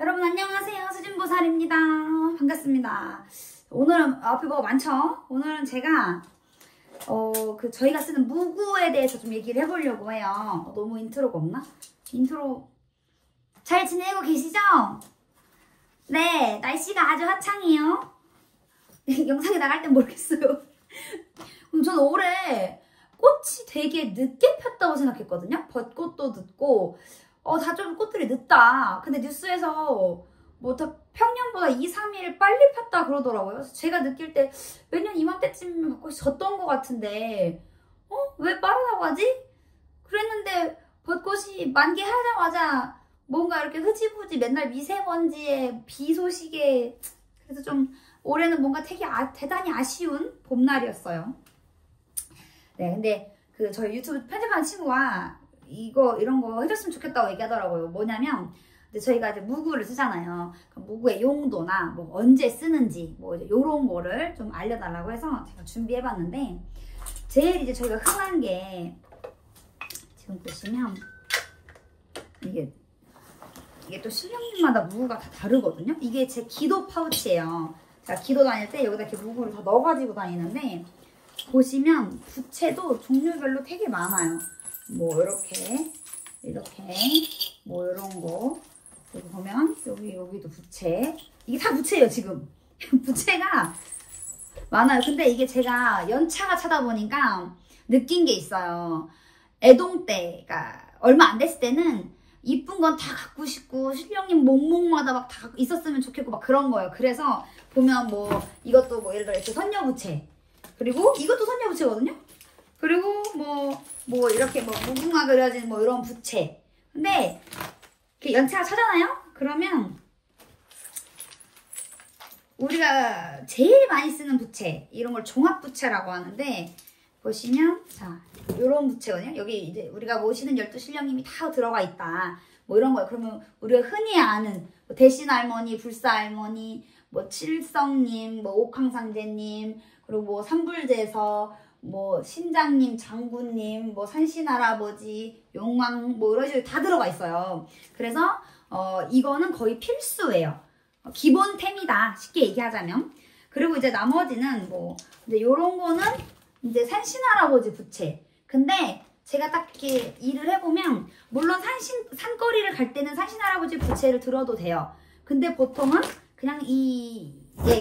여러분 안녕하세요. 수진보살입니다. 반갑습니다. 오늘은 앞에 뭐가 많죠? 오늘은 제가 저희가 쓰는 무구에 대해서 좀 얘기를 해보려고 해요. 너무 인트로가 없나? 인트로 잘 지내고 계시죠? 네, 날씨가 아주 화창해요. 영상에 나갈 땐 모르겠어요. 저는 올해 꽃이 되게 늦게 폈다고 생각했거든요. 벚꽃도 늦고 다 좀 꽃들이 늦다. 근데 뉴스에서 뭐 다 평년보다 2, 3일 빨리 폈다 그러더라고요. 그래서 제가 느낄 때 매년 이맘때쯤 벚꽃이 졌던 것 같은데 왜 빠르다고 하지? 그랬는데 벚꽃이 만개하자마자 뭔가 이렇게 흐지부지 맨날 미세먼지에 비 소식에 그래서 좀 올해는 뭔가 되게 대단히 아쉬운 봄날이었어요. 네, 근데 저희 유튜브 편집하는 친구가 이런 거 해줬으면 좋겠다고 얘기하더라고요. 뭐냐면 저희가 이제 무구를 쓰잖아요. 무구의 용도나 뭐 언제 쓰는지 뭐 이제 요런 거를 좀 알려달라고 해서 제가 준비해봤는데 제일 이제 저희가 흔한 게 지금 보시면 이게 또 신령님마다 무구가 다 다르거든요. 이게 제 기도 파우치예요. 제가 기도 다닐 때 여기다 이렇게 무구를 다 넣어가지고 다니는데 보시면 부채도 종류별로 되게 많아요. 뭐 이렇게 뭐 이런 거 여기 보면 여기도 부채 이게 다 부채예요. 지금 부채가 많아요. 근데 이게 제가 연차가 차다 보니까 느낀 게 있어요. 애동 때가 얼마 안 됐을 때는 이쁜 건 다 갖고 싶고 신령님 몸목마다 막 다 있었으면 좋겠고 막 그런 거예요. 그래서 보면 뭐 이것도 뭐 예를 들어 이렇게 선녀부채 그리고 이것도 선녀부채거든요. 그리고 뭐 이렇게 뭐 무궁화 그려진 뭐 이런 부채. 근데 이렇게 연차가 차잖아요? 그러면 우리가 제일 많이 쓰는 부채 이런 걸 종합부채라고 하는데 보시면 자 요런 부채거든요. 여기 이제 우리가 모시는 12신령님이 다 들어가 있다. 뭐 이런 거예요. 그러면 우리가 흔히 아는 뭐 대신할머니, 불사할머니, 뭐 칠성님, 뭐 옥황상제님, 그리고 뭐 삼불제서, 뭐 신장님, 장군님, 뭐 산신할아버지, 용왕 뭐 이런 식으로 다 들어가 있어요. 그래서 이거는 거의 필수예요. 기본템이다. 쉽게 얘기하자면. 그리고 이제 나머지는 뭐 이제 요런 거는 이제 산신할아버지 부채. 근데 제가 딱 이렇게 일을 해보면 물론 산거리를 갈 때는 산신할아버지 부채를 들어도 돼요. 근데 보통은 그냥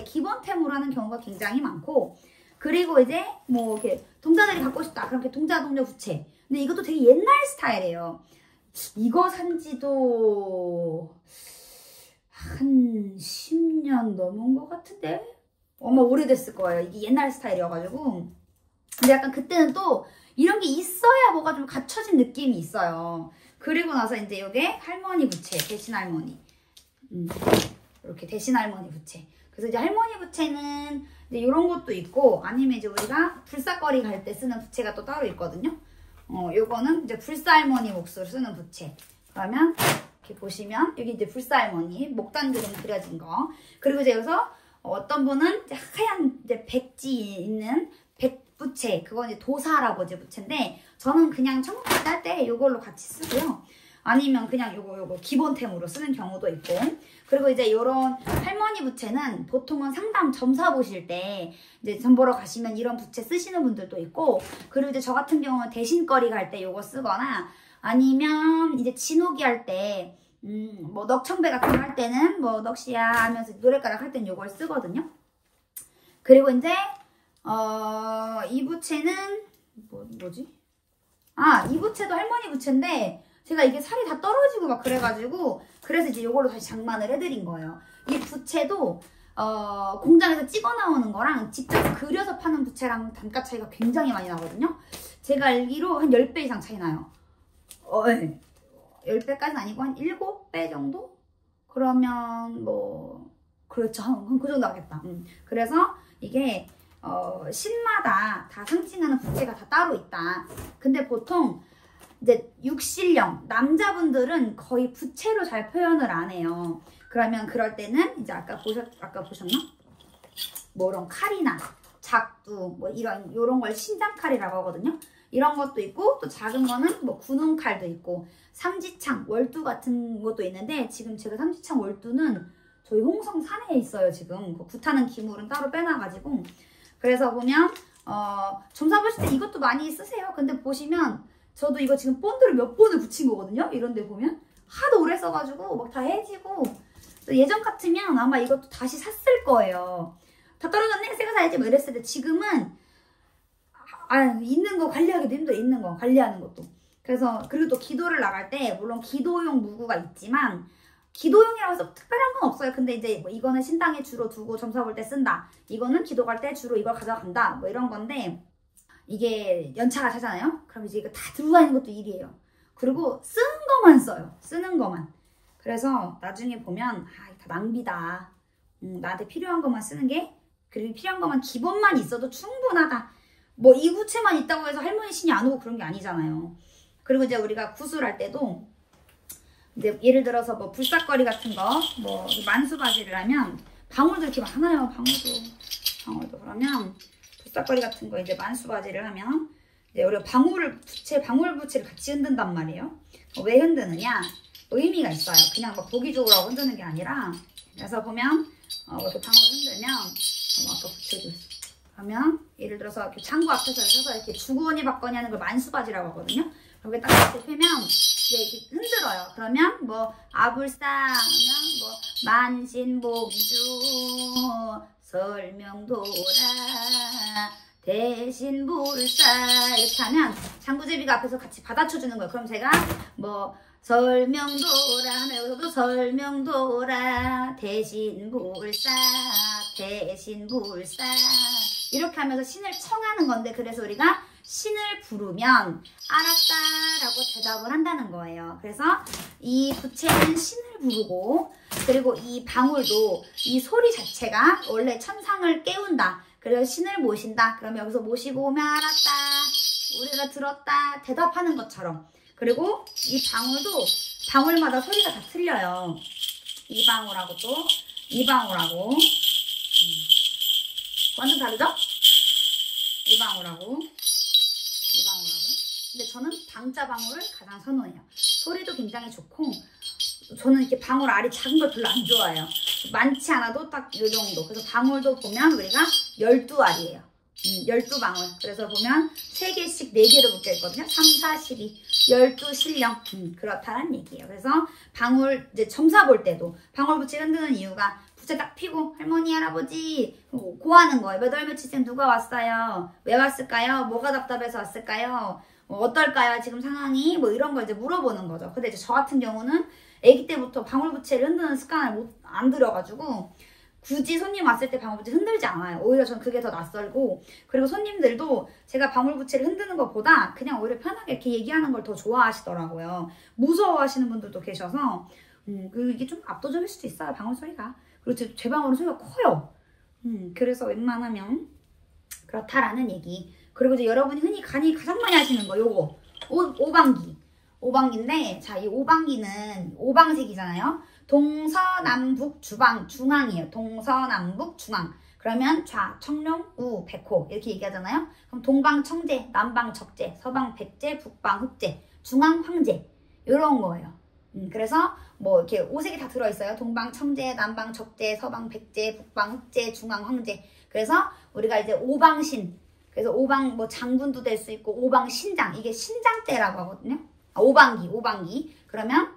기본템으로 하는 경우가 굉장히 많고 그리고 이제 뭐 이렇게 동자들이 갖고 싶다. 그렇게 동자 부채. 근데 이것도 되게 옛날 스타일이에요. 이거 산지도 한 10년 넘은 것 같은데? 아마 오래됐을 거예요. 이게 옛날 스타일이어가지고. 근데 약간 그때는 또 이런 게 있어야 뭐가 좀 갖춰진 느낌이 있어요. 그리고 나서 이제 이게 할머니 부채, 대신할머니. 이렇게 대신할머니 부채. 그래서 이제 할머니 부채는 이제 이런 것도 있고 아니면 이제 우리가 불사거리 갈 때 쓰는 부채가 또 따로 있거든요. 요거는 이제 불사할머니 몫으로 쓰는 부채. 그러면 이렇게 보시면 여기 이제 불사할머니 목단 그림 그려진 거. 그리고 이제 여기서 어떤 분은 이제 하얀 이제 백지 있는 백부채. 그건 이제 도사할아버지 부채인데 저는 그냥 청국장 딸 때 요걸로 같이 쓰고요. 아니면 그냥 요거 기본템으로 쓰는 경우도 있고. 그리고 이제 요런 할머니 부채는 보통은 상담 점사 보실 때 이제 점 보러 가시면 이런 부채 쓰시는 분들도 있고 그리고 이제 저 같은 경우는 대신거리 갈 때 요거 쓰거나 아니면 이제 진호기 할 때 뭐 넋청배 같은 거 할 때는 뭐 넋이야 하면서 노랫가락 할 때는 요걸 쓰거든요. 그리고 이제 이 부채는 뭐지? 이 부채도 할머니 부채인데 제가 이게 살이 다 떨어지고 막 그래가지고 그래서 이제 이걸로 다시 장만을 해드린 거예요. 이 부채도 공장에서 찍어 나오는 거랑 직접 그려서 파는 부채랑 단가 차이가 굉장히 많이 나거든요. 제가 알기로 한 10배 이상 차이 나요. 네. 10배까지는 아니고 한 7배 정도? 그러면 뭐 그렇죠. 한 그 정도 하겠다. 그래서 이게 신마다 다 상징하는 부채가 다 따로 있다. 근데 보통 이제 육신령 남자분들은 거의 부채로 잘 표현을 안 해요. 그러면 그럴 때는 이제 아까 보셨나? 뭐 이런 칼이나 작두 뭐 요런 걸 신장칼이라고 하거든요. 이런 것도 있고 또 작은 거는 뭐 군웅칼도 있고 삼지창, 월두 같은 것도 있는데 지금 제가 삼지창, 월두는 저희 홍성 산에 있어요. 지금 굿하는 기물은 따로 빼놔가지고. 그래서 보면 점사 보실 때 이것도 많이 쓰세요. 근데 보시면 저도 이거 지금 본드를 몇 번을 붙인 거거든요. 이런 데 보면 하도 오래 써가지고 막 다 해지고, 또 예전 같으면 아마 이것도 다시 샀을 거예요. 다 떨어졌네? 새거 사야지 뭐 이랬을 때, 지금은 있는 거 관리하기도 힘들어. 있는 거 관리하는 것도. 그래서 그리고 또 기도를 나갈 때 물론 기도용 무구가 있지만 기도용이라고 해서 특별한 건 없어요. 근데 이제 뭐 이거는 신당에 주로 두고 점사 볼 때 쓴다, 이거는 기도 갈 때 주로 이걸 가져간다, 뭐 이런 건데, 이게 연차가 차잖아요. 그럼 이제 이거 다 들고 다니는 것도 일이에요. 그리고 쓰는 것만 써요. 쓰는 것만. 그래서 나중에 보면 다 낭비다. 나한테 필요한 것만 쓰는 게, 그리고 필요한 것만 기본만 있어도 충분하다. 뭐 이 구체만 있다고 해서 할머니 신이 안 오고 그런 게 아니잖아요. 그리고 이제 우리가 구슬할 때도 이제 예를 들어서 뭐 불사거리 같은 거, 뭐 만수바지를 하면 방울도 이렇게 많아요. 방울도 그러면 불사거리 같은 거 이제 만수바지를 하면 이제 우리가 방울 부채를 같이 흔든단 말이에요. 왜 흔드느냐? 의미가 있어요. 그냥 막 보기적으로 흔드는 게 아니라. 그래서 보면 이렇게 방울을 흔들면 아까 부채도 있어. 그러면 예를 들어서 이렇게 창구 앞에서 서서 이렇게 주거니 받거니 하는 걸 만수바지라고 하거든요. 그렇게 딱 이렇게 펴면 이제 이렇게 흔들어요. 그러면 뭐 아불사 하면 뭐 만신복주 설명도라 대신불사 이렇게 하면 장구제비가 앞에서 같이 받아쳐주는 거예요. 그럼 제가 뭐 설명도라 하면 여기서도 설명도라 대신불사 이렇게 하면서 신을 청하는 건데, 그래서 우리가 신을 부르면 알았다라고 대답을 한다는 거예요. 그래서 이 부채는 신을 부르고, 그리고 이 방울도 이 소리 자체가 원래 천상을 깨운다. 그래서 신을 모신다. 그러면 여기서 모시고 오면 알았다, 우리가 들었다 대답하는 것처럼. 그리고 이 방울도 방울마다 소리가 다 틀려요. 이 방울하고 또 이 방울하고 완전 다르죠? 이 방울하고. 근데 저는 방자 방울을 가장 선호해요. 소리도 굉장히 좋고, 저는 이렇게 방울 알이 작은 걸 별로 안 좋아해요. 많지 않아도 딱 이 정도. 그래서 방울도 보면 우리가 12알이에요. 12방울. 그래서 보면 3개씩 4개로 묶여있거든요. 3, 4, 12. 12실령. 그렇다는 얘기예요. 그래서 방울, 이제 점사 볼 때도 방울 부채 흔드는 이유가, 부채 딱 피고 할머니 할아버지 고하는 거예요. 몇 월 며칠쯤 누가 왔어요? 왜 왔을까요? 뭐가 답답해서 왔을까요? 어떨까요? 지금 상황이? 뭐 이런 걸 이제 물어보는 거죠. 근데 이제 저 같은 경우는 아기 때부터 방울 부채를 흔드는 습관을 안 들여가지고 굳이 손님 왔을 때 방울 부채 흔들지 않아요. 오히려 전 그게 더 낯설고, 그리고 손님들도 제가 방울 부채를 흔드는 것보다 그냥 오히려 편하게 이렇게 얘기하는 걸 더 좋아하시더라고요. 무서워하시는 분들도 계셔서 이게 좀 압도적일 수도 있어요, 방울 소리가. 그리고 제 방울은 소리가 커요. 그래서 웬만하면 그렇다라는 얘기. 그리고 이제 여러분이 흔히 가장 많이 하시는 거 요거 오방기인데, 자, 이 오방기는 오방색이잖아요. 동서남북 중앙이에요. 동서남북 중앙. 그러면 좌, 청룡, 우, 백호 이렇게 얘기하잖아요. 그럼 동방 청제, 남방 적제, 서방 백제, 북방 흑제, 중앙 황제 이런 거예요. 그래서 뭐 이렇게 5색이 다 들어있어요. 동방 청제, 남방 적제, 서방 백제, 북방 흑제, 중앙 황제. 그래서 우리가 이제 오방신, 그래서 오방 뭐 장군도 될 수 있고 오방 신장, 이게 신장대라고 하거든요. 오방기. 그러면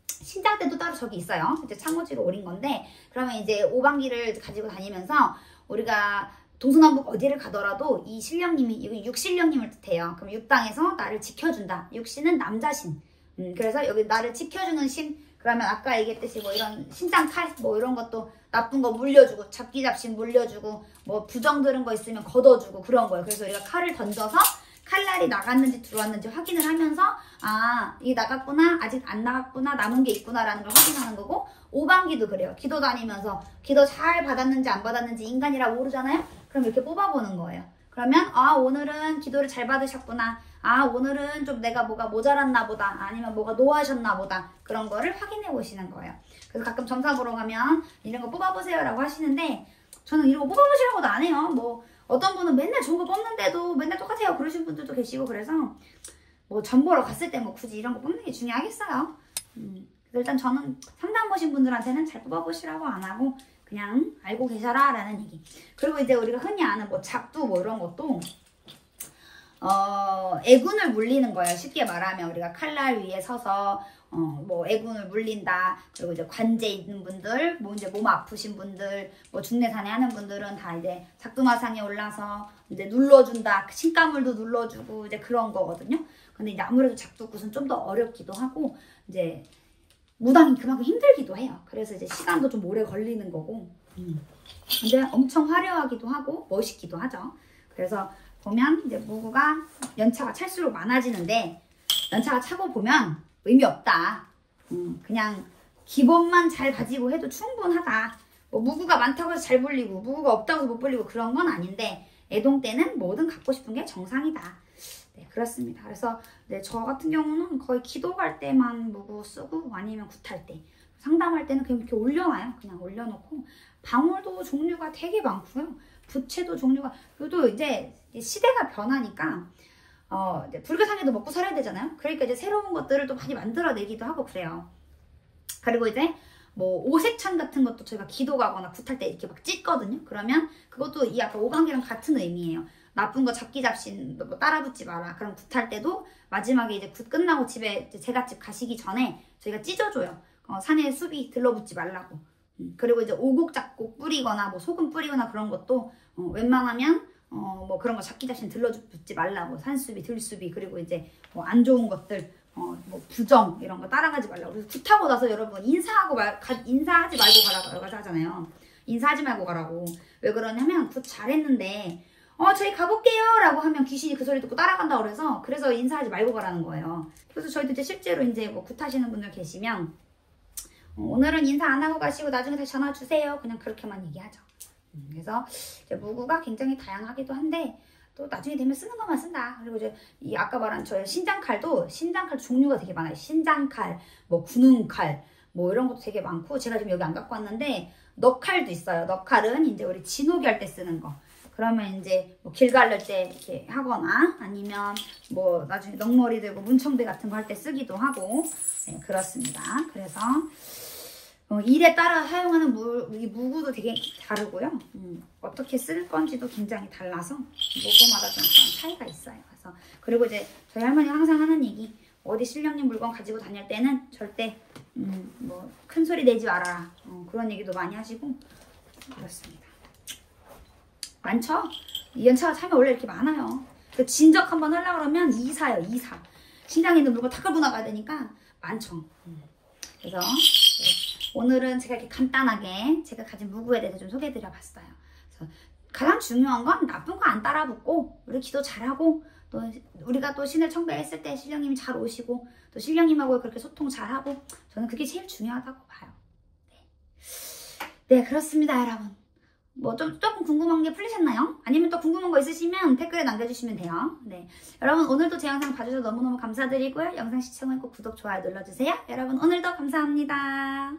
신장대도 따로 저기 있어요. 이제 창호지로 오린 건데, 그러면 이제 오방기를 가지고 다니면서 우리가 동서남북 어디를 가더라도 이 신령님이, 이거 육신령님을 뜻해요. 그럼 육당에서 나를 지켜준다. 육신은 남자신. 그래서 여기 나를 지켜주는 신. 그러면 아까 얘기했듯이 뭐 이런 신장 칼 뭐 이런 것도 나쁜 거 물려주고, 잡기 잡신 물려주고, 뭐 부정 들은 거 있으면 걷어주고 그런 거예요. 그래서 우리가 칼을 던져서 칼날이 나갔는지 들어왔는지 확인을 하면서, 아, 이게 나갔구나, 아직 안 나갔구나, 남은 게 있구나라는 걸 확인하는 거고, 오방기도 그래요. 기도 다니면서 기도 잘 받았는지 안 받았는지 인간이라 모르잖아요. 그럼 이렇게 뽑아보는 거예요. 그러면 아, 오늘은 기도를 잘 받으셨구나, 아, 오늘은 좀 내가 뭐가 모자랐나 보다, 아니면 뭐가 노하셨나 보다, 그런 거를 확인해 보시는 거예요. 그래서 가끔 점사 보러 가면 이런 거 뽑아보세요 라고 하시는데, 저는 이런 거 뽑아보시라고도 안 해요. 뭐 어떤 분은 맨날 좋은 거 뽑는데도 맨날 똑같아요 그러신 분들도 계시고, 그래서 뭐 전 보러 갔을 때 뭐 굳이 이런 거 뽑는 게 중요하겠어요. 그래서 일단 저는 상담 보신 분들한테는 잘 뽑아보시라고 안 하고 그냥 알고 계셔라 라는 얘기. 그리고 이제 우리가 흔히 아는 뭐 작두 뭐 이런 것도 애군을 물리는 거예요. 쉽게 말하면 우리가 칼날 위에 서서 뭐 애군을 물린다. 그리고 이제 관제 있는 분들, 뭐 이제 몸 아프신 분들, 뭐 중내산에 하는 분들은 다 이제 작두마상에 올라서 이제 눌러준다. 신가물도 눌러주고 이제 그런 거거든요. 근데 이제 아무래도 작두굿은 좀 더 어렵기도 하고 이제 무당이 그만큼 힘들기도 해요. 그래서 이제 시간도 좀 오래 걸리는 거고. 근데 엄청 화려하기도 하고 멋있기도 하죠. 그래서 보면 이제 무구가 연차가 찰수록 많아지는데 연차가 차고 보면 의미 없다. 그냥 기본만 잘 가지고 해도 충분하다. 뭐 무구가 많다고 해서 잘 불리고 무구가 없다고 해서 못 불리고 그런 건 아닌데 애동 때는 뭐든 갖고 싶은 게 정상이다. 네, 그렇습니다. 그래서 네, 저 같은 경우는 거의 기도 갈 때만 무구 쓰고 아니면 굿할 때 상담할 때는 그냥 이렇게 올려놔요. 그냥 올려놓고 방울도 종류가 되게 많고요. 부채도 종류가 그래도 이제 시대가 변하니까 이제 불교상에도 먹고 살아야 되잖아요. 그러니까 이제 새로운 것들을 또 많이 만들어내기도 하고 그래요. 그리고 이제 뭐 오색천 같은 것도 저희가 기도 가거나 굿할 때 이렇게 막 찢거든요. 그러면 그것도 이 아까 오광기랑 같은 의미예요. 나쁜 거 잡기 잡신 뭐 따라 붙지 마라. 그럼 굿할 때도 마지막에 이제 굿 끝나고 집에 제갓집 가시기 전에 저희가 찢어줘요. 산에 숲이 들러붙지 말라고. 그리고 이제 오곡 잡곡 뿌리거나 뭐 소금 뿌리거나 그런 것도 웬만하면 뭐 그런 거 잡기 잡신 들러붙지 말라고. 산숲이 들숲이 그리고 이제 뭐 안 좋은 것들 뭐 부정 이런 거 따라가지 말라고. 그래서 굿하고 나서 여러분 인사하지 말고 가라고 하잖아요. 인사하지 말고 가라고. 왜 그러냐면 굿 잘했는데 저희 가볼게요 라고 하면 귀신이 그 소리 듣고 따라간다고 그래서 인사하지 말고 가라는 거예요. 그래서 저희도 이제 실제로 이제 뭐 굿하시는 분들 계시면 오늘은 인사 안 하고 가시고 나중에 다시 전화 주세요. 그냥 그렇게만 얘기하죠. 그래서 이제 무구가 굉장히 다양하기도 한데 또 나중에 되면 쓰는 것만 쓴다. 그리고 이제 이 아까 말한 저희 신장칼도 종류가 되게 많아요. 신장칼, 뭐 군웅칼, 뭐 이런 것도 되게 많고 제가 지금 여기 안 갖고 왔는데 넉칼도 있어요. 넉칼은 이제 우리 진호기 할 때 쓰는 거. 그러면 이제 뭐 길 가를 때 이렇게 하거나 아니면 뭐 나중에 넉머리 들고 문청대 같은 거 할 때 쓰기도 하고 네, 그렇습니다. 그래서 일에 따라 사용하는 이 무구도 되게 다르고요. 어떻게 쓸 건지도 굉장히 달라서 무구마다 좀 그런 차이가 있어요. 그래서 그리고 이제 저희 할머니가 항상 하는 얘기 어디 실령님 물건 가지고 다닐 때는 절대 뭐 큰 소리 내지 말아라. 그런 얘기도 많이 하시고 그렇습니다. 많죠? 연차가 차면 원래 이렇게 많아요. 그 진적 한번 하려고 그러면 이사요, 이사. 신장에 있는 물건 다 끌고 나가야 되니까 많죠. 그래서 오늘은 제가 이렇게 간단하게 제가 가진 무구에 대해서 좀 소개해드려 봤어요. 그래서 가장 중요한 건 나쁜 거 안 따라붙고 우리 기도 잘하고 또 우리가 또 신을 청배했을 때 신령님이 잘 오시고 또 신령님하고 그렇게 소통 잘하고 저는 그게 제일 중요하다고 봐요. 네, 그렇습니다 여러분. 뭐 조금 궁금한 게 풀리셨나요? 아니면 또 궁금한 거 있으시면 댓글에 남겨주시면 돼요. 네, 여러분 오늘도 제 영상 봐주셔서 너무너무 감사드리고요. 영상 시청을 꼭 구독, 좋아요 눌러주세요. 여러분 오늘도 감사합니다.